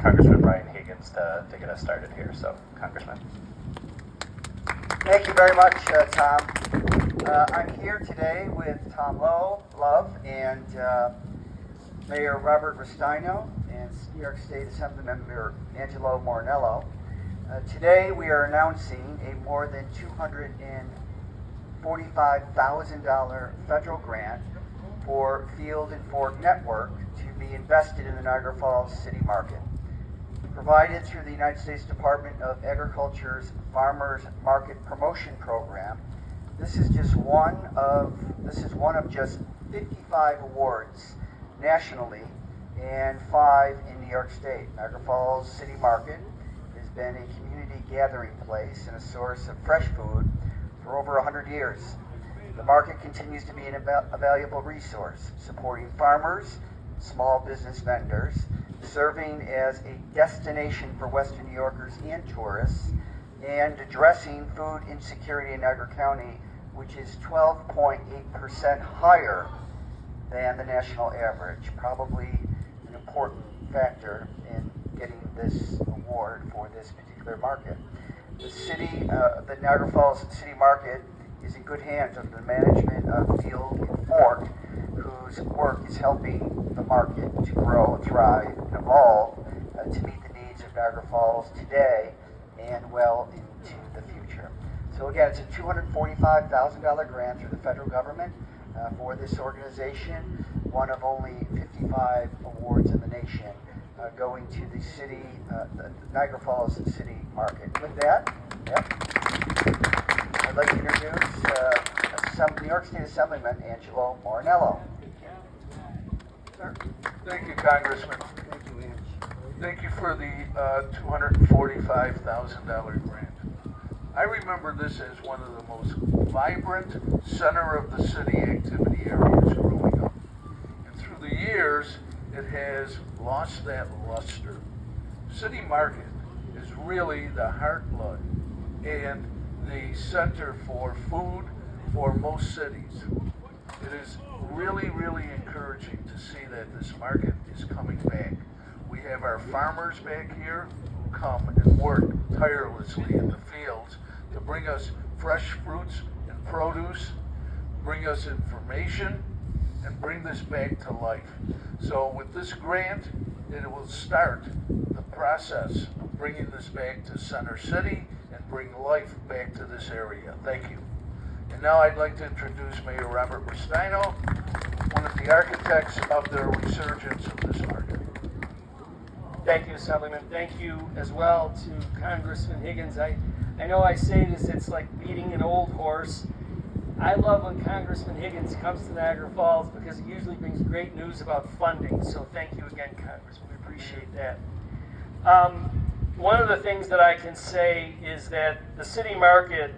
Congressman Brian Higgins to get us started here. So, Congressman. Thank you very much, Tom. I'm here today with Tom Love and Mayor Robert Restaino and New York State Assemblyman Angelo Morinello. Today we are announcing a more than $245,000 federal grant for Field and Fork Network to be invested in the Niagara Falls City Market. Provided through the United States Department of Agriculture's Farmers Market Promotion Program, this is one of just 55 awards nationally and 5 in New York State. Niagara Falls City Market has been a community gathering place and a source of fresh food for over 100 years. The market continues to be a valuable resource, supporting farmers, small business vendors, serving as a destination for Western New Yorkers and tourists, and addressing food insecurity in Niagara County, which is 12.8% higher than the national average. Probably an important factor in getting this award for this particular market. The Niagara Falls City Market is in good hands under the management of Field and Fork, whose work is helping the market to grow, thrive, and evolve to meet the needs of Niagara Falls today and well into the future. So again, it's a $245,000 grant through the federal government for this organization, one of only 55 awards in the nation going to the city, the Niagara Falls City Market. With that, I'd like to introduce New York State Assemblyman Angelo Morinello. Sir. Thank you, Congressman. Thank you, Ange. Thank you for the $245,000 grant. I remember this as one of the most vibrant center of the city activity areas growing up. And through the years, it has lost that luster. City Market is really the heartblood and the center for food for most cities. It is really, really encouraging to see that this market is coming back. We have our farmers back here who come and work tirelessly in the fields to bring us fresh fruits and produce, bring us information, and bring this back to life. So with this grant, it will start the process of bringing this back to Center City and bring life back to this area. Thank you. And now I'd like to introduce Mayor Robert Restaino, one of the architects of the resurgence of this market. Thank you, Assemblyman. Thank you as well to Congressman Higgins. I know I say this, it's like beating an old horse. I love when Congressman Higgins comes to Niagara Falls because he usually brings great news about funding. So thank you again, Congressman. We appreciate that. One of the things that I can say is that the city market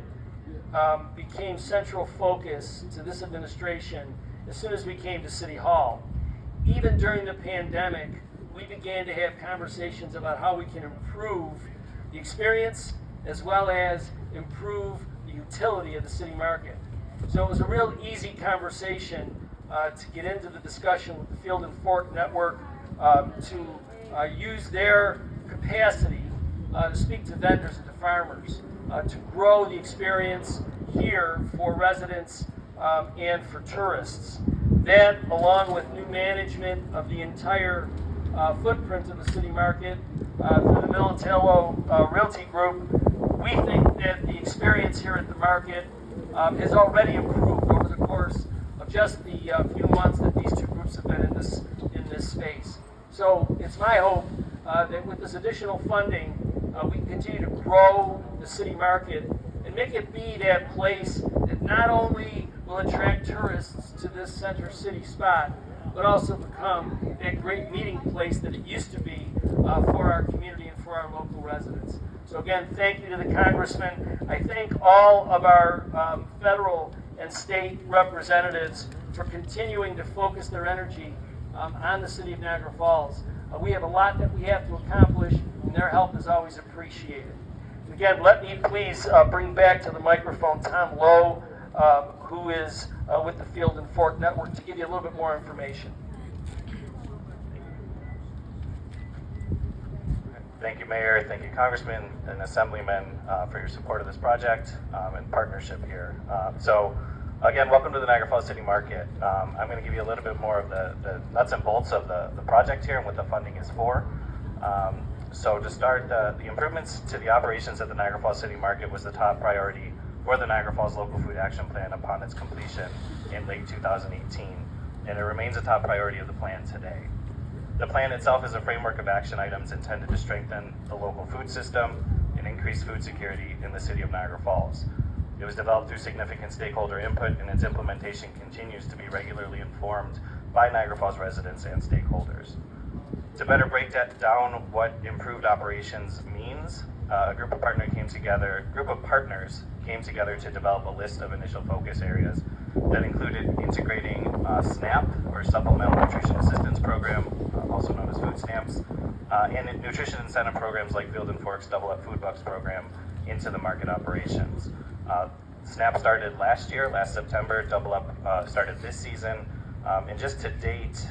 became central focus to this administration as soon as we came to City Hall. Even during the pandemic, we began to have conversations about how we can improve the experience as well as improve the utility of the city market. So it was a real easy conversation to get into the discussion with the Field and Fork Network to use their capacity to speak to vendors and to farmers, to grow the experience here for residents and for tourists. That, along with new management of the entire footprint of the city market through the Militello Realty Group, we think that the experience here at the market has already improved over the course of just the few months that these two groups have been in this space. So it's my hope that with this additional funding, we can continue to grow the city market and make it be that place that not only will attract tourists to this center city spot, but also become that great meeting place that it used to be for our community and for our local residents. So again, thank you to the Congressman. I thank all of our federal and state representatives for continuing to focus their energy on the city of Niagara Falls. We have a lot that we have to accomplish, and their help is always appreciated. And again, let me please bring back to the microphone Tom Lowe, who is with the Field and Fork Network, to give you a little bit more information. Thank you, Mayor. Thank you, Congressman and Assemblyman, for your support of this project and partnership here. Again, welcome to the Niagara Falls City Market. I'm going to give you a little bit more of the nuts and bolts of the project here and what the funding is for. So to start, the improvements to the operations at the Niagara Falls City Market was the top priority for the Niagara Falls Local Food Action Plan upon its completion in late 2018, and it remains a top priority of the plan today. The plan itself is a framework of action items intended to strengthen the local food system and increase food security in the city of Niagara Falls. It was developed through significant stakeholder input, and its implementation continues to be regularly informed by Niagara Falls residents and stakeholders. To better break that down, what improved operations means, a group of partners came together to develop a list of initial focus areas that included integrating SNAP, or Supplemental Nutrition Assistance Program, also known as food stamps, and nutrition incentive programs like Field and Fork's Double Up Food Bucks program into the market operations. SNAP started last September, Double Up started this season, and just to date,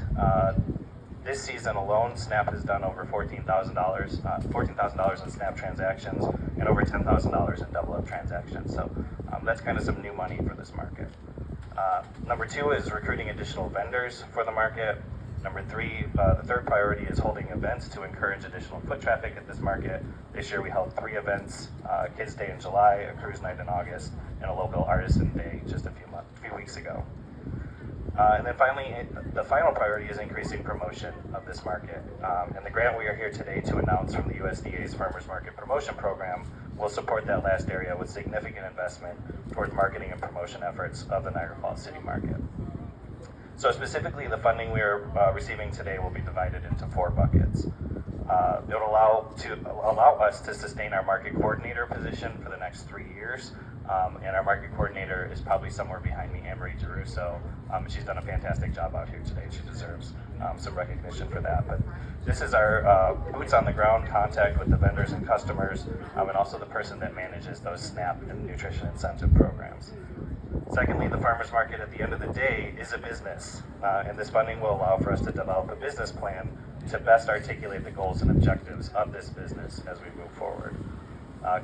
this season alone, SNAP has done over $14,000 in SNAP transactions and over $10,000 in Double Up transactions. So that's kind of some new money for this market. Number two is recruiting additional vendors for the market. Number three, the third priority is holding events to encourage additional foot traffic at this market. This year we held 3 events, Kids Day in July, a cruise night in August, and a local artisan day just a few weeks ago. And then finally, the final priority is increasing promotion of this market. And the grant we are here today to announce from the USDA's Farmers Market Promotion Program will support that last area with significant investment towards marketing and promotion efforts of the Niagara Falls City Market. So specifically, the funding we are receiving today will be divided into 4 buckets. It will allow us to sustain our market coordinator position for the next 3 years. And our market coordinator is probably somewhere behind me, Anne-Marie Girusso. She's done a fantastic job out here today. She deserves some recognition for that. But this is our boots on the ground contact with the vendors and customers, and also the person that manages those SNAP and nutrition incentive programs. Secondly, the farmers market at the end of the day is a business, and this funding will allow for us to develop a business plan to best articulate the goals and objectives of this business as we move forward.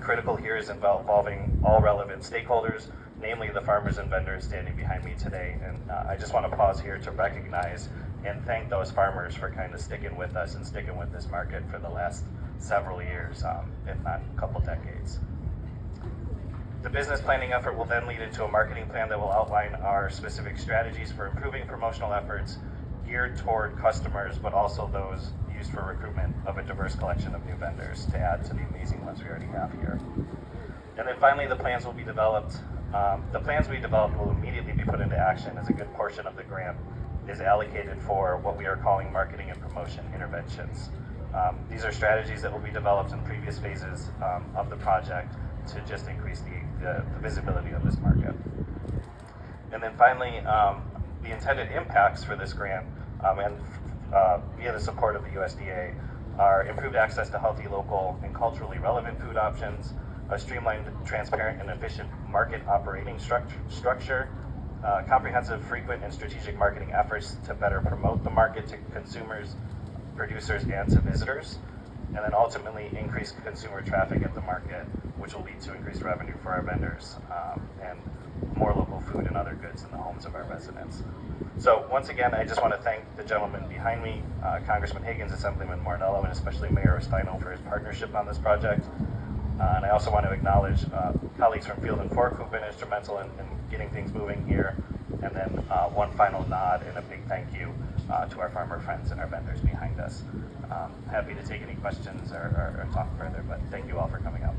Critical here is involving all relevant stakeholders, namely the farmers and vendors standing behind me today. And I just want to pause here to recognize and thank those farmers for kind of sticking with us and sticking with this market for the last several years, if not a couple decades. The business planning effort will then lead into a marketing plan that will outline our specific strategies for improving promotional efforts geared toward customers, but also those used for recruitment of a diverse collection of new vendors to add to the amazing ones we already have here. And then finally, the plans will be developed. The plans we developed will immediately be put into action as a good portion of the grant is allocated for what we are calling marketing and promotion interventions. These are strategies that will be developed in previous phases of the project to just increase the visibility of this market. And then finally, the intended impacts for this grant and via the support of the USDA are improved access to healthy, local, and culturally relevant food options, a streamlined, transparent, and efficient market operating structure, comprehensive, frequent, and strategic marketing efforts to better promote the market to consumers, producers, and to visitors, and then ultimately increase consumer traffic at the market, which will lead to increased revenue for our vendors and more local food and other goods in the homes of our residents. So once again, I just want to thank the gentleman behind me, Congressman Higgins, Assemblyman Morinello, and especially Mayor Restaino for his partnership on this project. And I also want to acknowledge colleagues from Field and Fork who've been instrumental in getting things moving here. And then one final nod and a big thank you to our farmer friends and our vendors behind us. Happy to take any questions or talk further, but thank you all for coming out.